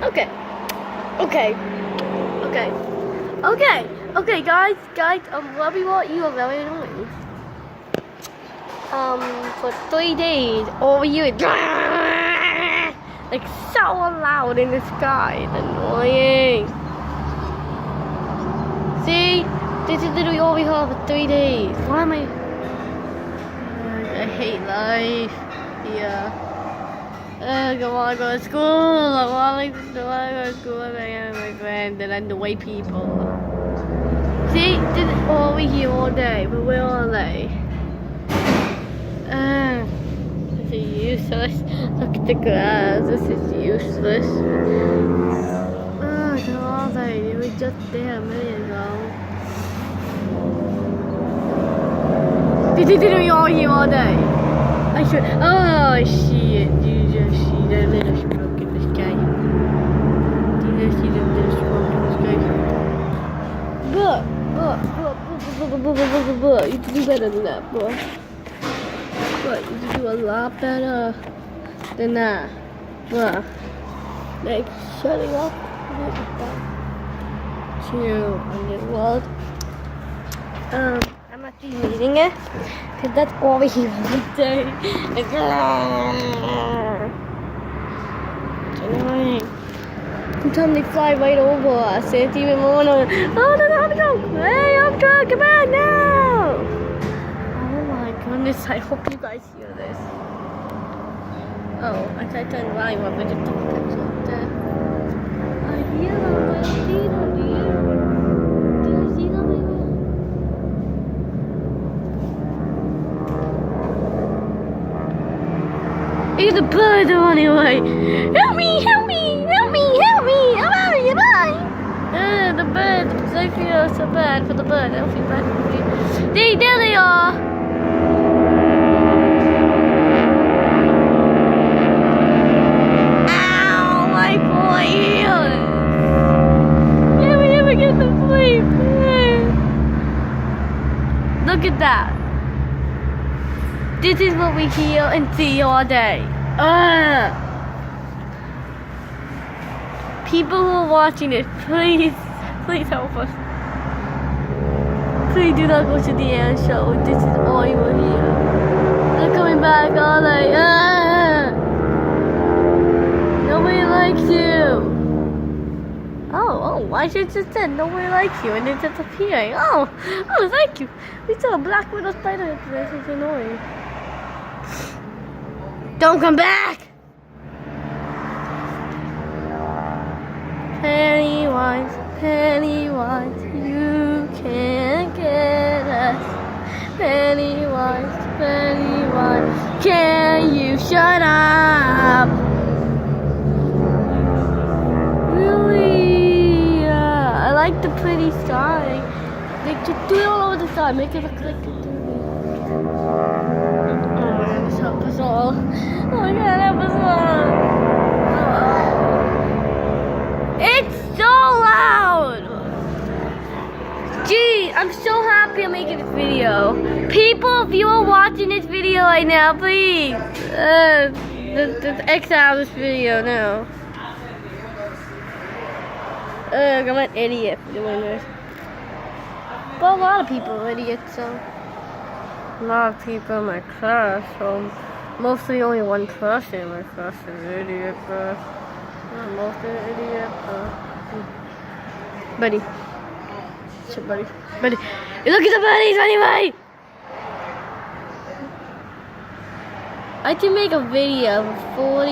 Okay. Okay. Okay. Okay. Okay, guys, what we want you are very annoying. For 3 days, all you is like so loud in the sky. It's annoying. See, this is literally all we have for 3 days. Why am I hate life. Yeah. I want to go to school. I want to go to school. I am my friend and I'm the white people. See, this is all we hear all day, but where are they? This is useless. Look at the grass. This is useless. Where are they? They were just there a minute ago. Did you all hear all day? I should. Oh shit! You just see the little smoke in the sky. You just see the little smoke in the sky. But you can do better than that, bro. But you can do a lot better than that, bro. Like shutting up. Chill on the world. I'm actually reading it because that's all we hear all day. It's annoying. Sometimes they fly right over us. It's even more annoying. Oh, no, I'm drunk. Hey, I'm drunk. Come on now. Oh my goodness. I hope you guys hear this. Oh, I tried to turn the volume up. I just don't catch up there. I hear them, but I see them. Do you? Do you see them? It's a bird anyway. Help me, help me, help me, help me. I'm out of your mind. The bird. I feel so bad for the bird. I don't feel bad for you. There they are. Ow, my poor ears. Let me never get to sleep. Look at that. This is what we hear and see all day. People who are watching it, please help us. Please do not go to the end show. This is all you will hear. They're coming back all day. Nobody likes you. Oh, I should just said nobody likes you and it's just appearing. Oh, thank you. We saw a black widow spider. This is annoying. Don't come back! Pennywise, Pennywise, you can't get us. Pennywise, Pennywise, can you shut up? Really? I like the pretty sky. They just do it all over the sky, make it look like a help us all. Oh my god, help us all. It's so loud. Gee, I'm so happy I'm making this video. People, if you are watching this video right now, please. Just X out of this video now. I'm an idiot for doing this. But a lot of people are idiots, so. A lot of people in my class, so mostly only one person in my class is an idiot, but not mostly an idiot, Buddy. So buddy. Look at the buddies anyway! I can make a video for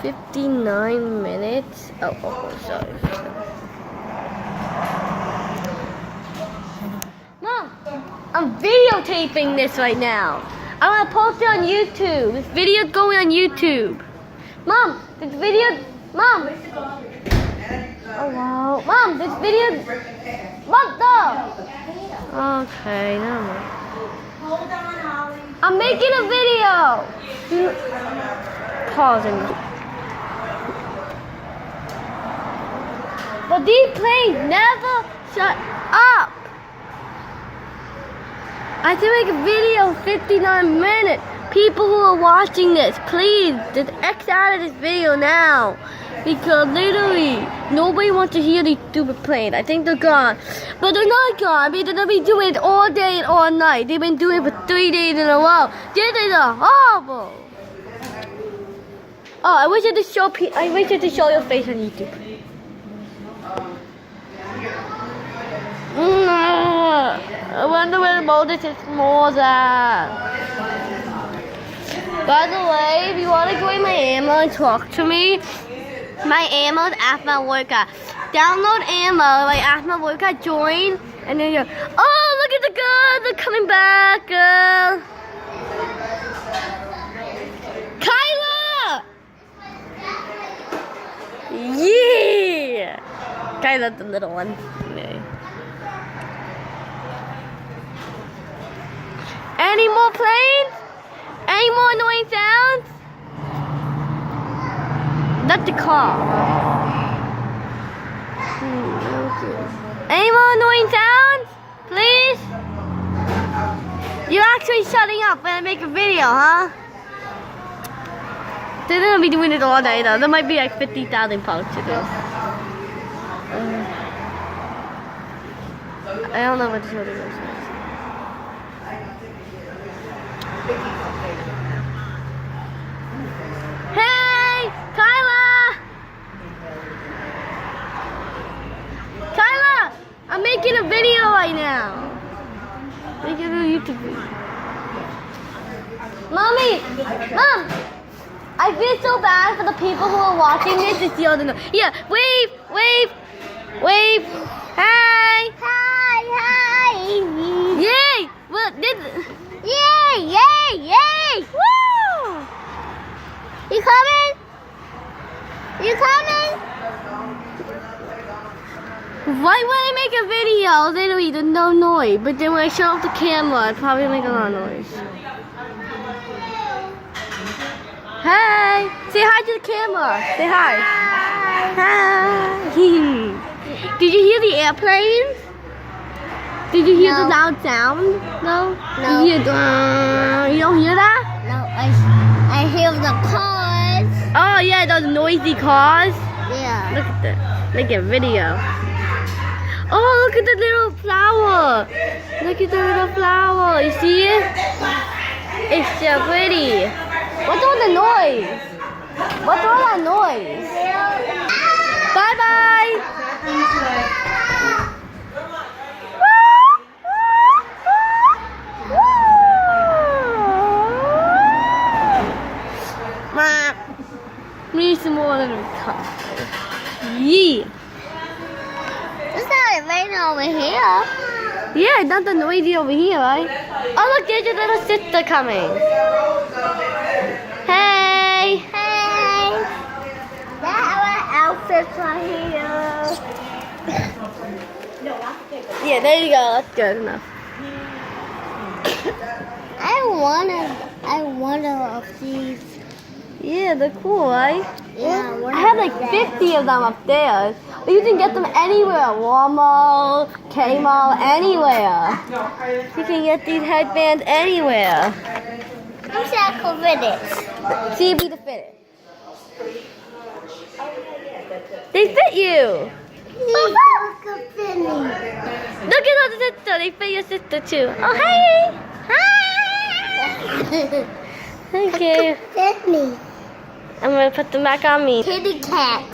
59 minutes. Oh, sorry. I'm videotaping this right now. I want to post it on YouTube. This video's going on YouTube. Mom, this video... Mom! Oh, wow. Mom, this video... What the? Okay, never mind. Hold on, Holly. I'm making a video. Pausing. But these planes never shut up. I have to make a video 59 minutes. people who are watching this, please just X out of this video now. Because literally, nobody wants to hear these stupid planes. I think they're gone. But they're not gone because they're going to be doing it all day and all night. They've been doing it for 3 days in a row. This is horrible. Oh, I wish I could show your face on YouTube. I wonder where Moses is more at. By the way, if you want to join my ammo and talk to me, my ammo is after my workout. Download ammo, like after my workout, join, and then you're, oh, look at the girls, they're coming back, girl. Kyla! Yeah! Kyla's the little one. Yeah. Any more planes? Any more annoying sounds? That's the car. Any more annoying sounds? Please? You're actually shutting up when I make a video, huh? They're gonna be doing it all day though. There might be like 50,000 parts to do. I don't know what to show you guys. Hey, Kyla! Kyla, I'm making a video right now. Making a YouTube video. Mommy, Mom, I feel so bad for the people who are watching this. It's the other. Yeah, wave, wave, wave. Hi. Hi, hi. Yay! Well, this. Yay, yay, yay. Woo! You coming? You coming? Why would I make a video? Literally, there's no noise. But then when I show off the camera, it'd probably make a lot of noise. Hey! Say hi to the camera. Say hi. Hi. Did you hear the airplanes? Did you hear the loud sound? No? No. You don't hear that? No, I hear the cars. Oh yeah, those noisy cars. Yeah. Look at that. Make a video. Oh, look at the little flower. Look at the little flower. You see it? It's so pretty. What's all the noise? What's all that noise? Bye-bye. We need some more little cups. Yeah. It's not raining over here. Yeah, not the noisy over here, right? Oh, look, there's your little sister coming. Hey. Hey. That our outfits right here. Yeah, there you go. That's good enough. I want of these. Yeah, they're cool, right? Yeah, I have like 50 of them upstairs. You can get them anywhere. Walmart, Kmart, anywhere. You can get these headbands anywhere. I'm sad for it. See if you can fit it. They fit you. Look Look at our sister. They fit your sister too. Oh, hey. Hi. Okay. Fit me. I'm going to put them back on me. Kitty cat.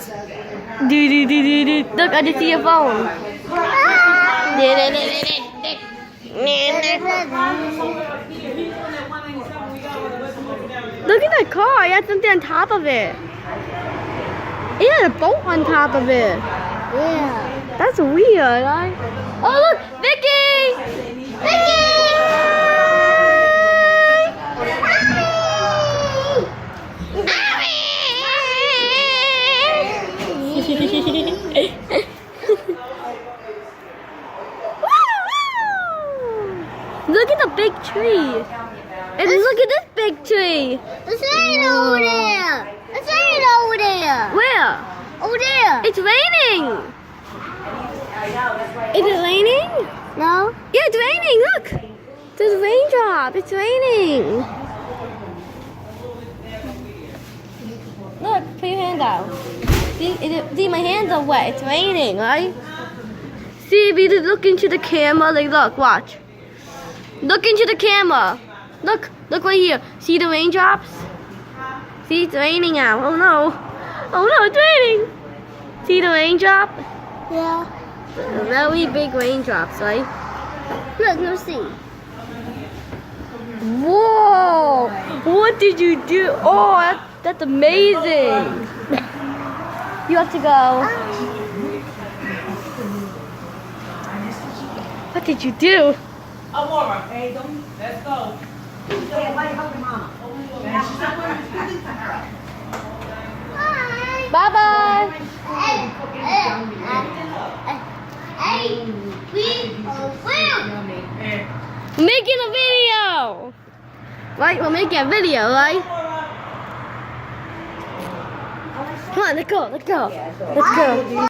Look, I just see your phone. Look at that car. It has something on top of it. It had a boat on top of it. Yeah. That's weird, right? Oh, look! Vicky! Vicky! Look at the big tree. And look at this big tree. It's raining over there. It's raining over there. Where? Over there. It's raining. Is it raining? No. Yeah, it's raining. Look. There's a raindrop. It's raining. Look, put your hand out. See, my hands are wet. It's raining, right? See, we just look into the camera. Like, look, watch. Look into the camera. Look right here. See the raindrops? See, it's raining out. Oh no. Oh no, it's raining. See the raindrop? Yeah. Very big raindrops, right? Look, no see. Whoa! What did you do? Oh, that's amazing. You have to go. What did you do? Aurora, hey, don't, let's go. Bye. Bye bye. Hey, we will. Making a video. Right, we're making a video, right? Come on, let's go. Let's go.